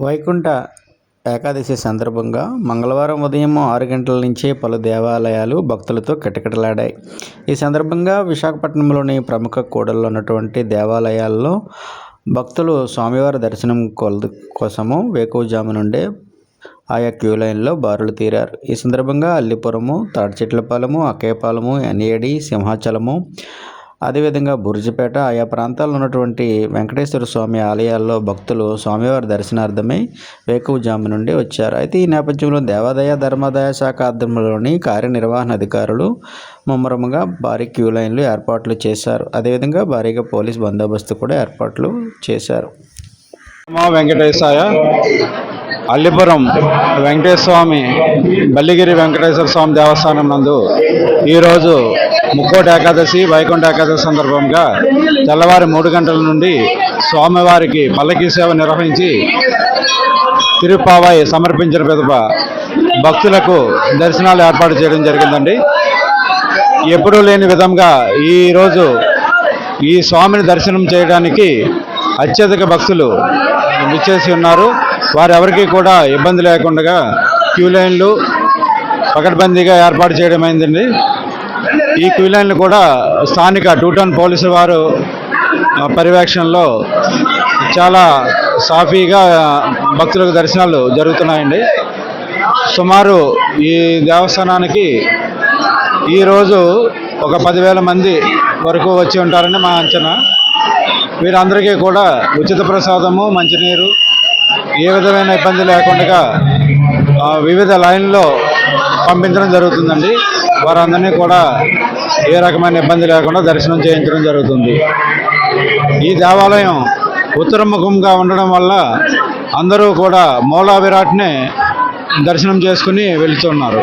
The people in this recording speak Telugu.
వైకుంఠ ఏకాదశి సందర్భంగా మంగళవారం ఉదయం 6 గంటల నుంచే పలు దేవాలయాలు భక్తులతో కిటకిటలాడాయి. ఈ సందర్భంగా విశాఖపట్నంలోని ప్రముఖ కూడళ్లలో ఉన్నటువంటి దేవాలయాల్లో భక్తులు స్వామివారి దర్శనం కోసము వేకువజాము నుండే ఆయా క్యూ లైన్లో బారులు తీరారు. ఈ సందర్భంగా అల్లిపురము, తాడిచెట్లపాలెము, అక్కయ్యపాలెము, ఎన్ఏడి, సింహాచలము, అదేవిధంగా బురుజుపేట ఆయా ప్రాంతాల్లో ఉన్నటువంటి వెంకటేశ్వర స్వామి ఆలయాల్లో భక్తులు స్వామివారి దర్శనార్థమై వేకువజాము నుండి వచ్చారు. అయితే ఈ నేపథ్యంలో దేవాదాయ ధర్మాదాయ శాఖ ఆధ్వర్యంలోని కార్యనిర్వహణ అధికారులు ముమ్మరముగా భారీ క్యూ లైన్లు ఏర్పాట్లు చేశారు. అదేవిధంగా భారీగా పోలీస్ బందోబస్తు కూడా ఏర్పాట్లు చేశారు. వెంకటేశాయ అల్లిపురం వెంకటేశ్వర స్వామి బల్లిగిరి వెంకటేశ్వర స్వామి దేవస్థానం నందు ఈరోజు ముక్కోటి ఏకాదశి వైకుంఠ ఏకాదశి సందర్భంగా తెల్లవారి 3 గంటల నుండి స్వామివారికి పల్లకీ సేవ నిర్వహించి తిరుప్పావాయి సమర్పించిన పిదప భక్తులకు దర్శనాలు ఏర్పాటు చేయడం జరిగిందండి. ఎప్పుడూ లేని విధంగా ఈరోజు ఈ స్వామిని దర్శనం చేయడానికి అత్యధిక భక్తులు విచ్చేసి ఉన్నారు. వారెవరికి కూడా ఇబ్బంది లేకుండా క్యూ లైన్లు పకడ్బందీగా ఏర్పాటు చేయడం అయిందండి. ఈ క్యూ లైన్లు కూడా స్థానిక 2 టౌన్ పోలీసు వారు పర్యవేక్షణలో చాలా సాఫీగా భక్తులకు దర్శనాలు జరుగుతున్నాయండి. సుమారు ఈ దేవస్థానానికి ఈరోజు ఒక 10,000 మంది వరకు వచ్చి ఉంటారని మా అంచనా. వీరందరికీ కూడా ఉచిత ప్రసాదము, మంచినీరు ఏ విధమైన ఇబ్బంది లేకుండా వివిధ లైన్లో పంపించడం జరుగుతుందండి. వారందరినీ కూడా ఏ రకమైన ఇబ్బంది లేకుండా దర్శనం చేయించడం జరుగుతుంది. ఈ దేవాలయం ఉత్తరముఖంగా ఉండడం వల్ల అందరూ కూడా మూలా విరాట్నే దర్శనం చేసుకుని వెళ్తున్నారు.